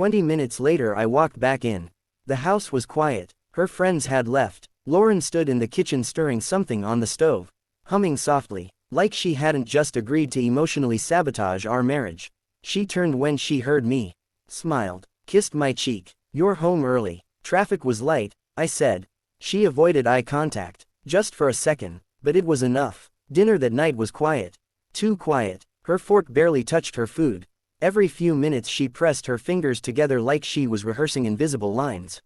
20 minutes later I walked back in. The house was quiet. Her friends had left. Lauren stood in the kitchen stirring something on the stove, humming softly, like she hadn't just agreed to emotionally sabotage our marriage. She turned when she heard me, smiled, kissed my cheek. "You're home early. Traffic was light," I said. She avoided eye contact, just for a second, but it was enough. Dinner that night was quiet. Too quiet. Her fork barely touched her food. Every few minutes she pressed her fingers together like she was rehearsing invisible lines.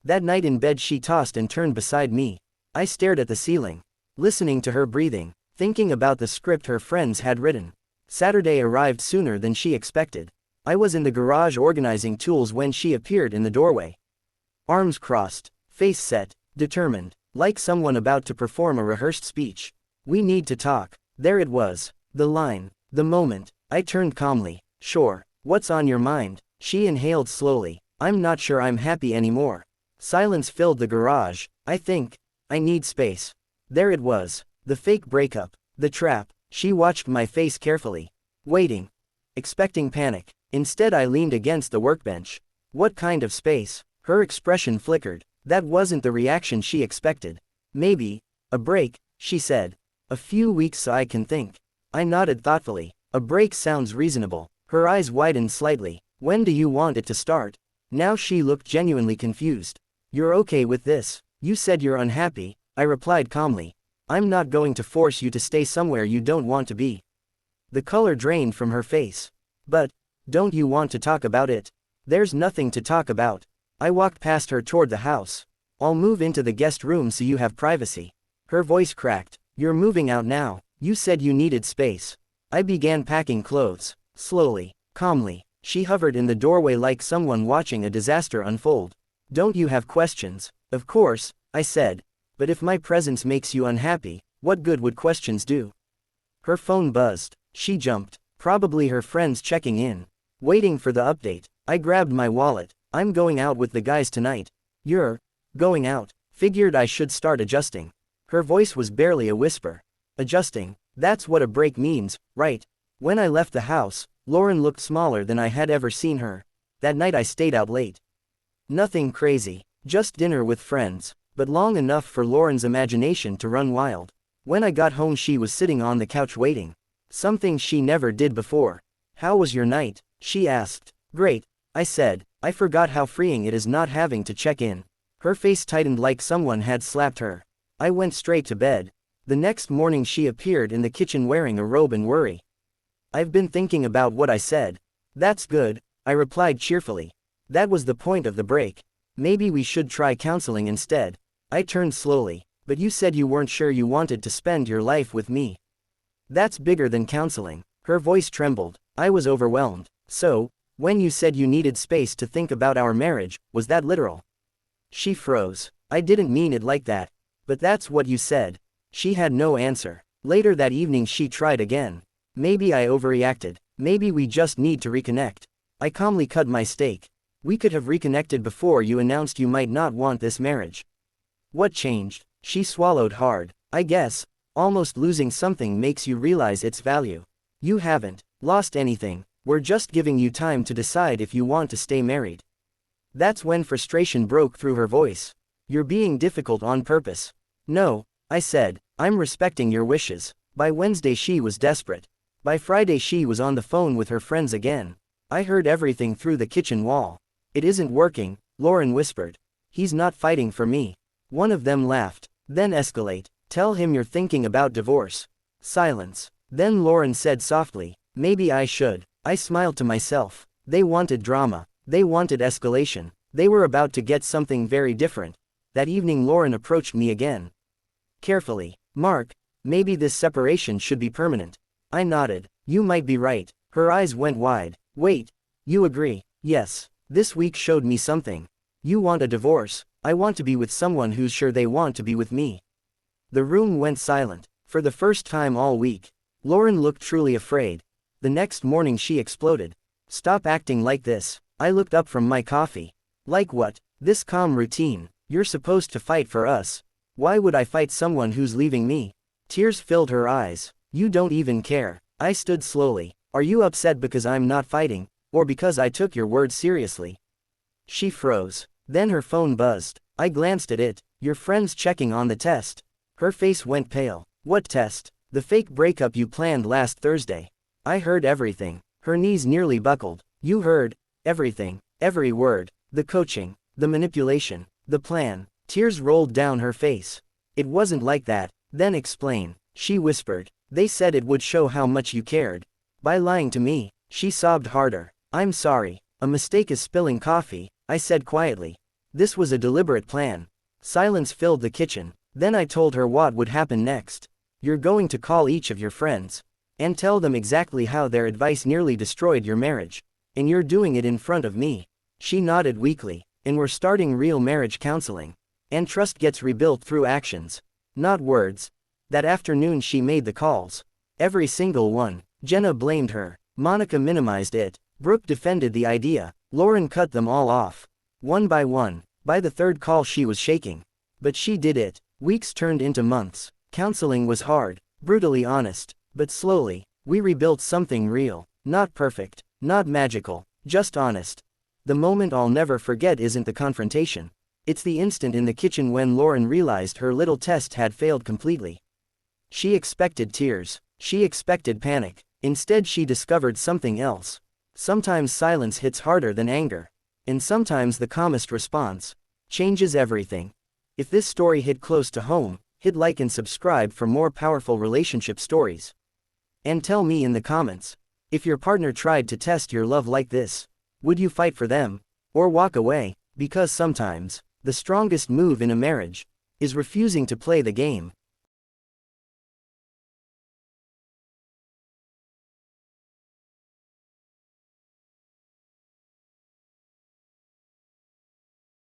That night in bed she tossed and turned beside me. I stared at the ceiling, listening to her breathing, thinking about the script her friends had written. Saturday arrived sooner than she expected. I was in the garage organizing tools when she appeared in the doorway. Arms crossed, face set, determined, like someone about to perform a rehearsed speech. "We need to talk." There it was, the line, the moment. I turned calmly. "Sure, what's on your mind?" She inhaled slowly. "I'm not sure I'm happy anymore." Silence filled the garage. I need space." There it was, the fake breakup, the trap. She watched my face carefully, waiting, expecting panic. Instead I leaned against the workbench. "What kind of space?" Her expression flickered. That wasn't the reaction she expected. "Maybe a break," she said. "A few weeks so I can think." I nodded thoughtfully. "A break sounds reasonable." Her eyes widened slightly. "When do you want it to start?" Now she looked genuinely confused. "You're okay with this? You said you're unhappy," I replied calmly. "I'm not going to force you to stay somewhere you don't want to be." The color drained from her face. "But, don't you want to talk about it?" "There's nothing to talk about." I walked past her toward the house. "I'll move into the guest room so you have privacy." Her voice cracked. "You're moving out now. You said you needed space." I began packing clothes. Slowly, calmly. She hovered in the doorway like someone watching a disaster unfold. "Don't you have questions?" "Of course," I said. "But if my presence makes you unhappy, what good would questions do?" Her phone buzzed. She jumped. Probably her friends checking in. Waiting for the update. I grabbed my wallet. "I'm going out with the guys tonight." "You're going out?" Figured I should start adjusting. Her voice was barely a whisper. "Adjusting? That's what a break means, right?" When I left the house, Lauren looked smaller than I had ever seen her. That night I stayed out late. Nothing crazy, just dinner with friends, but long enough for Lauren's imagination to run wild. When I got home she was sitting on the couch waiting. Something she never did before. "How was your night?" she asked. "Great," I said. I forgot how freeing it is not having to check in. Her face tightened like someone had slapped her. I went straight to bed. The next morning she appeared in the kitchen wearing a robe and worry. "I've been thinking about what I said." "That's good," I replied cheerfully. "That was the point of the break. Maybe we should try counseling instead." I turned slowly. "But you said you weren't sure you wanted to spend your life with me." "That's bigger than counseling." Her voice trembled. I was overwhelmed. "So, when you said you needed space to think about our marriage, was that literal?" She froze. "I didn't mean it like that. But that's what you said." She had no answer. Later that evening she tried again. "Maybe I overreacted. Maybe we just need to reconnect." I calmly cut my steak. "We could have reconnected before you announced you might not want this marriage." "What changed?" She swallowed hard. "I guess, almost losing something makes you realize its value. You haven't lost anything. We're just giving you time to decide if you want to stay married." That's when frustration broke through her voice. "You're being difficult on purpose." "No," I said. "I'm respecting your wishes." By Wednesday she was desperate. By Friday she was on the phone with her friends again. I heard everything through the kitchen wall. "It isn't working," Lauren whispered. "He's not fighting for me." One of them laughed. Then escalate. "Tell him you're thinking about divorce." Silence. Then Lauren said softly, "Maybe I should." I smiled to myself. They wanted drama. They wanted escalation. They were about to get something very different. That evening Lauren approached me again. Carefully. "Mark, maybe this separation should be permanent." I nodded. "You might be right." Her eyes went wide. "Wait. You agree?" "Yes. This week showed me something." "You want a divorce?" "I want to be with someone who's sure they want to be with me." The room went silent. For the first time all week. Lauren looked truly afraid. The next morning she exploded. "Stop acting like this." I looked up from my coffee. "Like what?" "This calm routine. You're supposed to fight for us." "Why would I fight someone who's leaving me?" Tears filled her eyes. "You don't even care." I stood slowly. "Are you upset because I'm not fighting?" Or because I took your word seriously? She froze. Then her phone buzzed. I glanced at it. Your friend's checking on the test. Her face went pale. What test? The fake breakup you planned last Thursday. I heard everything. Her knees nearly buckled. You heard everything. Every word. The coaching. The manipulation. The plan. Tears rolled down her face. It wasn't like that. Then explain. She whispered. They said it would show how much you cared. By lying to me. She sobbed harder. I'm sorry. A mistake is spilling coffee, I said quietly. This was a deliberate plan. Silence filled the kitchen. Then I told her what would happen next. You're going to call each of your friends. And tell them exactly how their advice nearly destroyed your marriage. And you're doing it in front of me. She nodded weakly. And we're starting real marriage counseling. And trust gets rebuilt through actions. Not words. That afternoon she made the calls. Every single one. Jenna blamed her. Monica minimized it. Brooke defended the idea. Lauren cut them all off. One by one. By the third call she was shaking. But she did it. Weeks turned into months. Counseling was hard. Brutally honest. But slowly, we rebuilt something real. Not perfect. Not magical. Just honest. The moment I'll never forget isn't the confrontation. It's the instant in the kitchen when Lauren realized her little test had failed completely. She expected tears. She expected panic. Instead she discovered something else. Sometimes silence hits harder than anger. And sometimes the calmest response changes everything. If this story hit close to home, hit like and subscribe for more powerful relationship stories. And tell me in the comments, if your partner tried to test your love like this, would you fight for them? Or walk away? Because sometimes, the strongest move in a marriage is refusing to play the game.